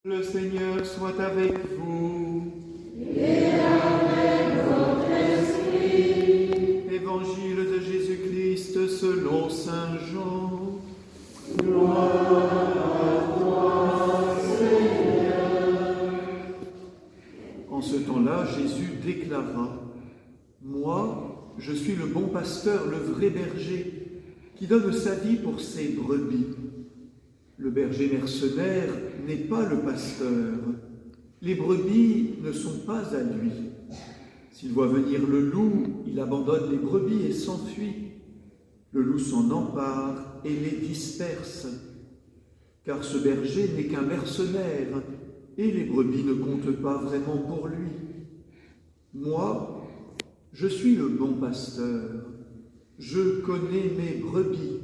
Le Seigneur soit avec vous. Et avec votre esprit. Évangile de Jésus-Christ selon saint Jean. Gloire à toi, Seigneur. En ce temps-là, Jésus déclara : Moi, je suis le bon pasteur, le vrai berger, qui donne sa vie pour ses brebis. Le berger mercenaire n'est pas le pasteur. Les brebis ne sont pas à lui. S'il voit venir le loup, il abandonne les brebis et s'enfuit. Le loup s'en empare et les disperse. Car ce berger n'est qu'un mercenaire et les brebis ne comptent pas vraiment pour lui. Moi, je suis le bon pasteur. Je connais mes brebis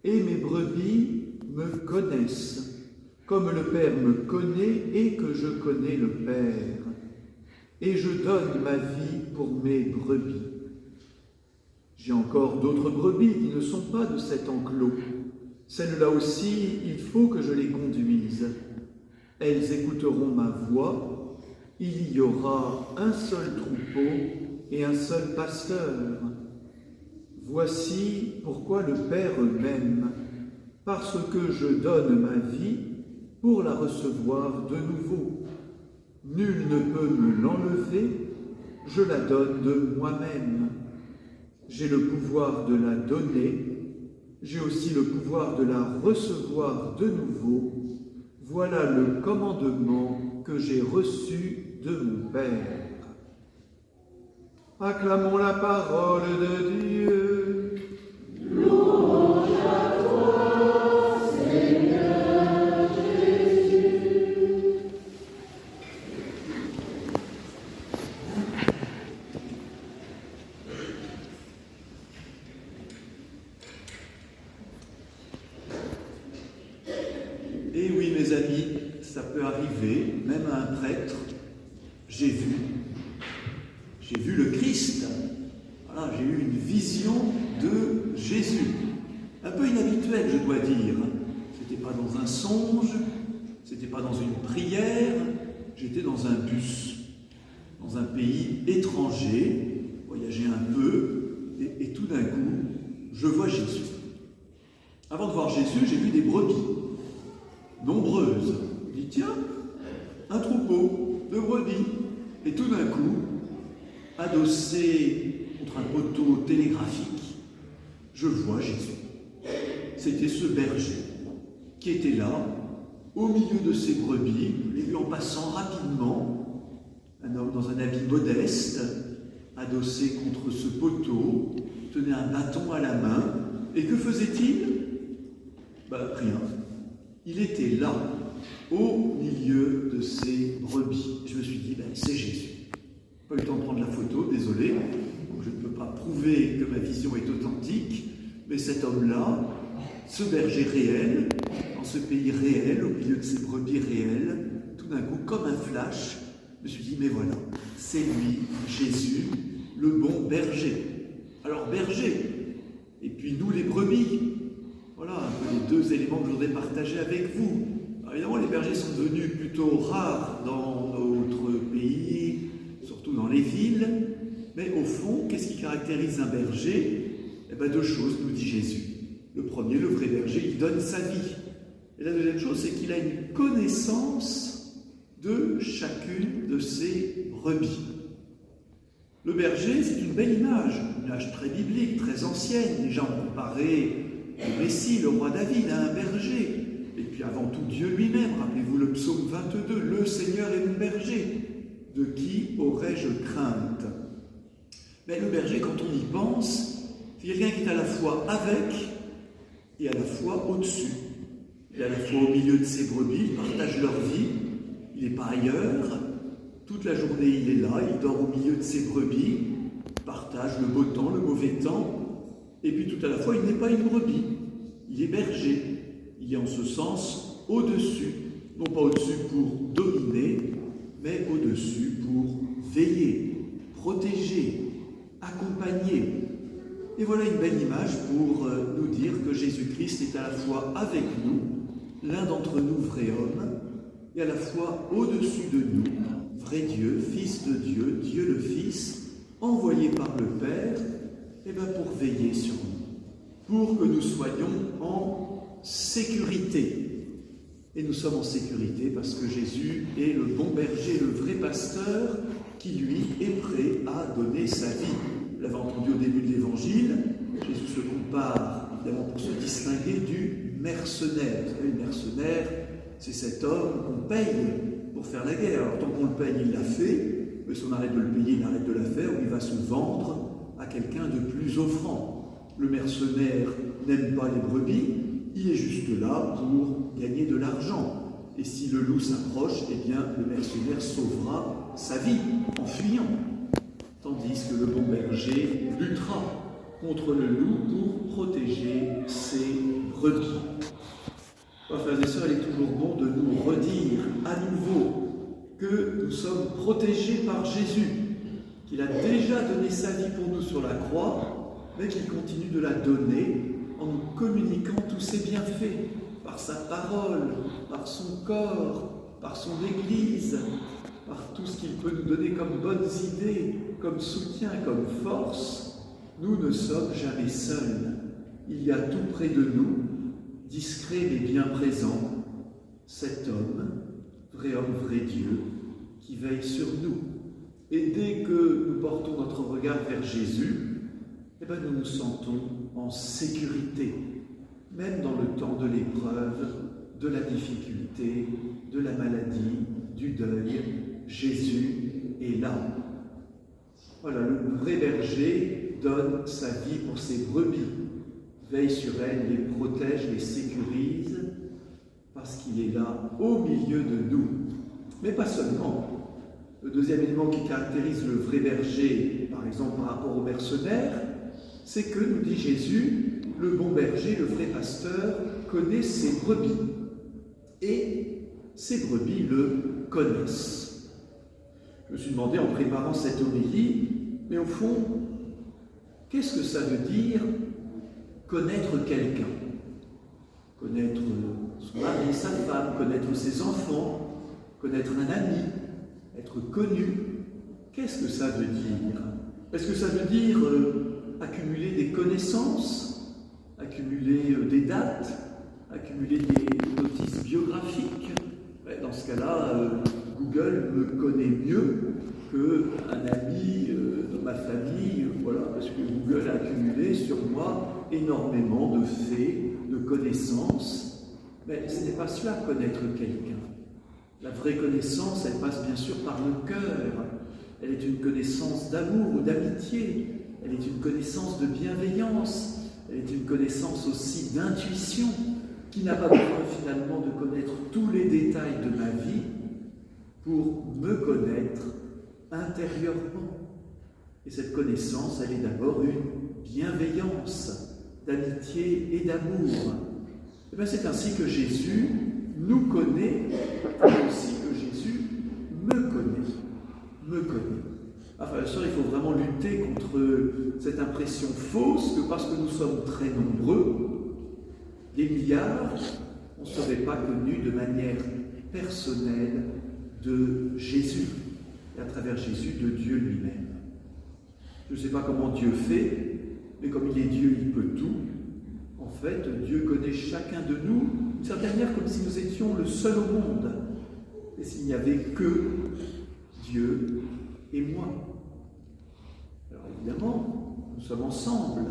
et mes brebis me connaissent, comme le Père me connaît et que je connais le Père. Et je donne ma vie pour mes brebis. J'ai encore d'autres brebis qui ne sont pas de cet enclos. Celles-là aussi, il faut que je les conduise. Elles écouteront ma voix. Il y aura un seul troupeau et un seul pasteur. Voici pourquoi le Père m'aime, parce que je donne ma vie pour la recevoir de nouveau. Nul ne peut me l'enlever, je la donne de moi-même. J'ai le pouvoir de la donner, j'ai aussi le pouvoir de la recevoir de nouveau. Voilà le commandement que j'ai reçu de mon Père. Acclamons la parole de Dieu. Louange à toi, Seigneur Jésus. Et oui, mes amis, ça peut arriver, même à un prêtre. J'ai vu le Christ. Voilà, j'ai eu une vision de Jésus. Un peu inhabituelle, je dois dire. C'était pas dans un songe, c'était pas dans une prière, j'étais dans un bus, dans un pays étranger, voyageais un peu, et tout d'un coup, je vois Jésus. Avant de voir Jésus, j'ai vu des brebis, nombreuses. Je dis, tiens, un troupeau de brebis. Et tout d'un coup, adossé contre un poteau télégraphique, je vois Jésus. C'était ce berger qui était là, au milieu de ses brebis. Je l'ai vu en passant rapidement, un homme dans un habit modeste, adossé contre ce poteau, tenait un bâton à la main. Et que faisait-il ? Rien. Il était là, au milieu de ses brebis. Je me suis dit, c'est Jésus. Pas eu le temps de prendre la photo, désolé. Donc je ne peux pas prouver que ma vision est authentique, mais cet homme-là, ce berger réel, dans ce pays réel, au milieu de ses brebis réelles, tout d'un coup, comme un flash, je me suis dit, mais voilà, c'est lui, Jésus, le bon berger. Alors berger, et puis nous les brebis. Voilà un peu les deux éléments que je voudrais partager avec vous. Alors évidemment, les bergers sont devenus plutôt rares dans notre pays, surtout dans les villes. Mais au fond, qu'est-ce qui caractérise un berger ? Deux choses, nous dit Jésus. Le premier, le vrai berger, il donne sa vie. Et la deuxième chose, c'est qu'il a une connaissance de chacune de ses brebis. Le berger, c'est une belle image très biblique, très ancienne. Déjà, on comparait le Messie, le roi David, à un berger. Et puis avant tout, Dieu lui-même. Rappelez-vous le psaume 22, « Le Seigneur est mon berger. De qui aurais-je crainte ?» Mais le berger, quand on y pense, c'est quelqu'un qui est à la fois avec et à la fois au-dessus. Il est à la fois au milieu de ses brebis, il partage leur vie, il n'est pas ailleurs. Toute la journée, il est là, il dort au milieu de ses brebis, il partage le beau temps, le mauvais temps. Et puis tout à la fois, il n'est pas une brebis, il est berger. Il est en ce sens au-dessus, non pas au-dessus pour dominer, mais au-dessus pour veiller, protéger, accompagner. Et voilà une belle image pour nous dire que Jésus-Christ est à la fois avec nous, l'un d'entre nous vrai homme, et à la fois au-dessus de nous, vrai Dieu, Fils de Dieu, Dieu le Fils, envoyé par le Père, pour veiller sur nous, pour que nous soyons en sécurité. Et nous sommes en sécurité parce que Jésus est le bon berger, le vrai pasteur, qui lui est prêt à donner sa vie. Vous l'avez entendu au début de l'Évangile, Jésus se compare évidemment pour se distinguer du mercenaire. Vous savez, le mercenaire, c'est cet homme qu'on paye pour faire la guerre. Alors tant qu'on le paye, il l'a fait, mais si on arrête de le payer, il arrête de la faire, ou il va se vendre à quelqu'un de plus offrant. Le mercenaire n'aime pas les brebis, il est juste là pour gagner de l'argent. Et si le loup s'approche, le mercenaire sauvera sa vie en fuyant. Tandis que le bon berger luttera contre le loup pour protéger ses brebis. Frères et sœurs, il est toujours bon de nous redire à nouveau que nous sommes protégés par Jésus, qu'il a déjà donné sa vie pour nous sur la croix, mais qu'il continue de la donner en nous communiquant tous ses bienfaits, par sa parole, par son corps, par son Église, par tout ce qu'il peut nous donner comme bonnes idées, comme soutien, comme force. Nous ne sommes jamais seuls. Il y a tout près de nous, discret mais bien présent, cet homme, vrai Dieu, qui veille sur nous. Et dès que nous portons notre regard vers Jésus, nous nous sentons en sécurité, même dans le temps de l'épreuve, de la difficulté, de la maladie, du deuil. Jésus est là. Voilà, le vrai berger donne sa vie pour ses brebis, veille sur elles, les protège, les sécurise, parce qu'il est là au milieu de nous. Mais pas seulement. Le deuxième élément qui caractérise le vrai berger, par exemple par rapport au mercenaire, c'est que, nous dit Jésus, le bon berger, le vrai pasteur, connaît ses brebis. Et ces brebis le connaissent. Je me suis demandé en préparant cette homélie, mais au fond, qu'est-ce que ça veut dire connaître quelqu'un? Connaître son mari, sa femme, connaître ses enfants, connaître un ami, être connu. Qu'est-ce que ça veut dire? Est-ce que ça veut dire accumuler des connaissances, accumuler des dates, accumuler des notices biographiques? Dans ce cas-là, Google me connaît mieux qu'un ami de ma famille, voilà, parce que Google a accumulé sur moi énormément de faits, de connaissances. Mais ce n'est pas cela, connaître quelqu'un. La vraie connaissance, elle passe bien sûr par le cœur. Elle est une connaissance d'amour ou d'amitié. Elle est une connaissance de bienveillance. Elle est une connaissance aussi d'intuition, qui n'a pas besoin finalement de connaître tous les détails de ma vie pour me connaître intérieurement. Et cette connaissance, elle est d'abord une bienveillance, d'amitié et d'amour. Et c'est ainsi que Jésus nous connaît, et aussi que Jésus me connaît. Enfin, il faut vraiment lutter contre cette impression fausse que parce que nous sommes très nombreux, des milliards, on ne serait pas connus de manière personnelle de Jésus, et à travers Jésus, de Dieu lui-même. Je ne sais pas comment Dieu fait, mais comme il est Dieu, il peut tout. En fait, Dieu connaît chacun de nous, d'une certaine manière, comme si nous étions le seul au monde, et s'il n'y avait que Dieu et moi. Alors évidemment, nous sommes ensemble.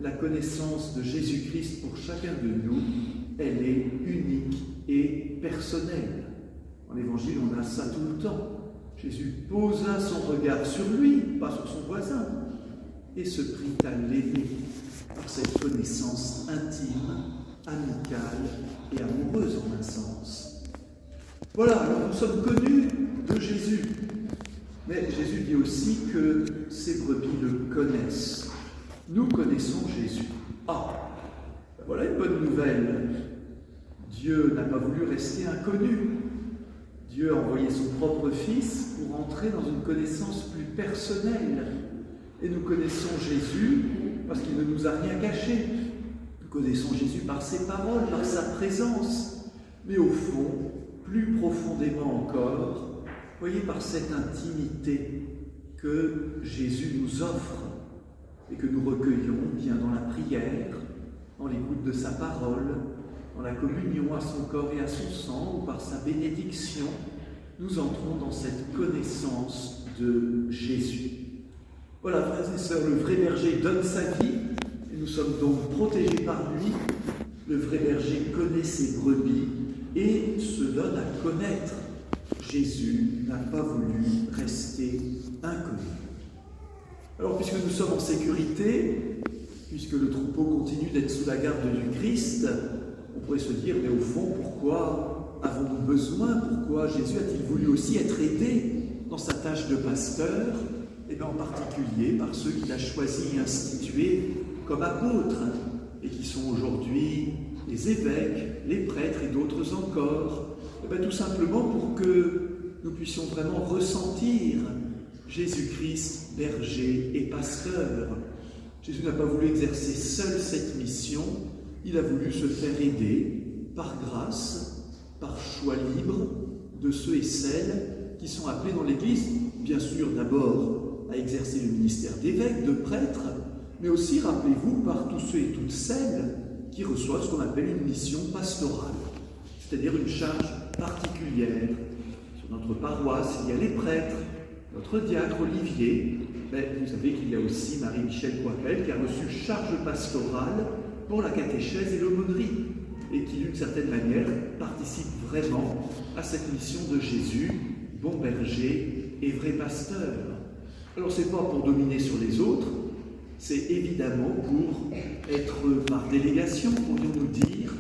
La connaissance de Jésus-Christ pour chacun de nous, elle est unique et personnelle. Dans l'Évangile, on a ça tout le temps. Jésus posa son regard sur lui, pas sur son voisin, et se prit à l'aimer par cette connaissance intime, amicale et amoureuse en un sens. Voilà, alors nous sommes connus de Jésus. Mais Jésus dit aussi que ses brebis le connaissent. Nous connaissons Jésus. Ah, ben voilà une bonne nouvelle. Dieu n'a pas voulu rester inconnu. Dieu a envoyé son propre Fils pour entrer dans une connaissance plus personnelle. Et nous connaissons Jésus parce qu'il ne nous a rien caché. Nous connaissons Jésus par ses paroles, par sa présence. Mais au fond, plus profondément encore, voyez, par cette intimité que Jésus nous offre et que nous recueillons bien dans la prière, dans l'écoute de sa parole, dans la communion à son corps et à son sang, ou par sa bénédiction, nous entrons dans cette connaissance de Jésus. Voilà, frères et sœurs, le vrai berger donne sa vie, et nous sommes donc protégés par lui. Le vrai berger connaît ses brebis et se donne à connaître. Jésus n'a pas voulu rester inconnu. Alors, puisque nous sommes en sécurité, puisque le troupeau continue d'être sous la garde du Christ, on pourrait se dire, mais au fond, pourquoi avons-nous besoin, pourquoi Jésus a-t-il voulu aussi être aidé dans sa tâche de pasteur? Et bien en particulier par ceux qu'il a choisis et institués comme apôtres, et qui sont aujourd'hui les évêques, les prêtres et d'autres encore. Et bien tout simplement pour que nous puissions vraiment ressentir Jésus-Christ, berger et pasteur. Jésus n'a pas voulu exercer seul cette mission, il a voulu se faire aider par grâce, par choix libre de ceux et celles qui sont appelés dans l'Église, bien sûr d'abord à exercer le ministère d'évêque, de prêtre, mais aussi, rappelez-vous, par tous ceux et toutes celles qui reçoivent ce qu'on appelle une mission pastorale, c'est-à-dire une charge particulière. Sur notre paroisse, il y a les prêtres, notre diacre Olivier, mais vous savez qu'il y a aussi Marie-Michel Coipel qui a reçu charge pastorale pour la catéchèse et l'aumônerie, et qui, d'une certaine manière, participe vraiment à cette mission de Jésus, bon berger et vrai pasteur. Alors, ce n'est pas pour dominer sur les autres, c'est évidemment pour être par délégation, pourrions-nous dire,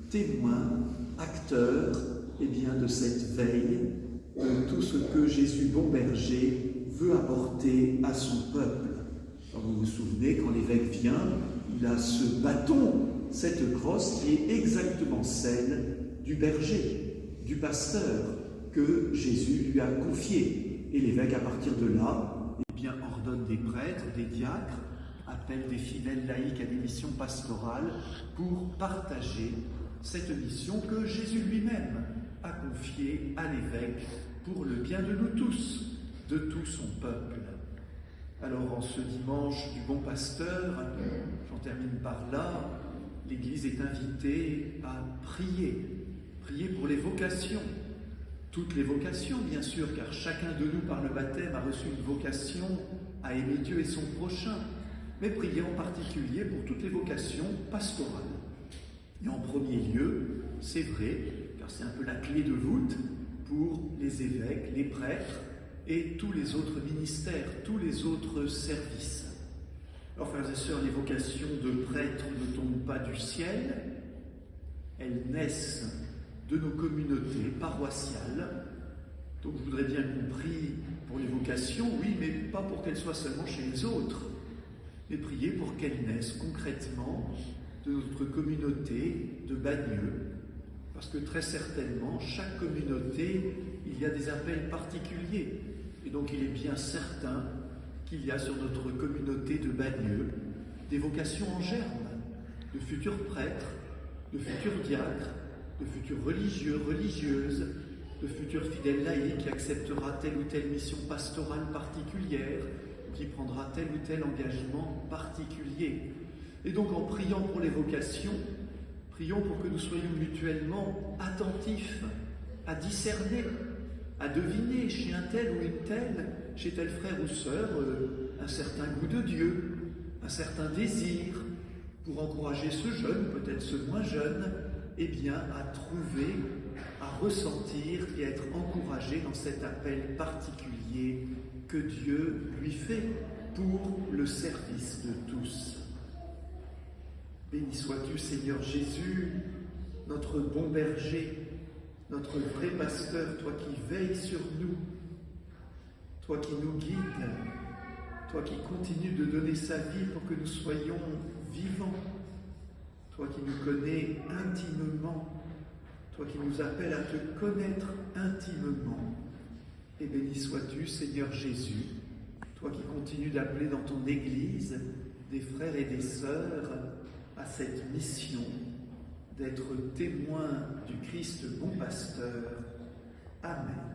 témoin, acteur, eh bien, de cette veille, de tout ce que Jésus, bon berger, veut apporter à son peuple. Alors, vous vous souvenez, quand l'évêque vient, il a ce bâton, cette crosse qui est exactement celle du berger, du pasteur, que Jésus lui a confié. Et l'évêque, à partir de là, eh bien, ordonne des prêtres, des diacres, appelle des fidèles laïcs à des missions pastorales pour partager cette mission que Jésus lui-même a confiée à l'évêque pour le bien de nous tous, de tout son peuple. Alors en ce dimanche du bon pasteur, j'en termine par là, l'Église est invitée à prier pour les vocations, toutes les vocations bien sûr, car chacun de nous par le baptême a reçu une vocation à aimer Dieu et son prochain, mais prier en particulier pour toutes les vocations pastorales. Et en premier lieu, c'est vrai, car c'est un peu la clé de voûte pour les évêques, les prêtres et tous les autres ministères, tous les autres services. Alors, frères et sœurs, les vocations de prêtres ne tombent pas du ciel, elles naissent de nos communautés paroissiales. Donc, je voudrais bien qu'on prie pour les vocations, oui, mais pas pour qu'elles soient seulement chez les autres, mais prier pour qu'elles naissent concrètement de notre communauté de Bagneux, parce que très certainement, chaque communauté, il y a des appels particuliers, et donc il est bien certain qu'il y a sur notre communauté de Bagneux des vocations en germe, de futurs prêtres, de futurs diacres, de futurs religieux, religieuses, de futurs fidèles laïcs qui acceptera telle ou telle mission pastorale particulière, qui prendra tel ou tel engagement particulier. Et donc en priant pour les vocations, prions pour que nous soyons mutuellement attentifs à discerner, à deviner chez un tel ou une telle, chez tel frère ou sœur, un certain goût de Dieu, un certain désir, pour encourager ce jeune, peut-être ce moins jeune, eh bien à trouver, à ressentir et à être encouragé dans cet appel particulier que Dieu lui fait pour le service de tous. Béni sois-tu, Seigneur Jésus, notre bon berger, notre vrai pasteur, toi qui veilles sur nous, toi qui nous guides, toi qui continues de donner sa vie pour que nous soyons vivants, toi qui nous connais intimement, toi qui nous appelles à te connaître intimement. Et béni sois-tu, Seigneur Jésus, toi qui continues d'appeler dans ton Église des frères et des sœurs à cette mission d'être témoins du Christ bon pasteur Amen.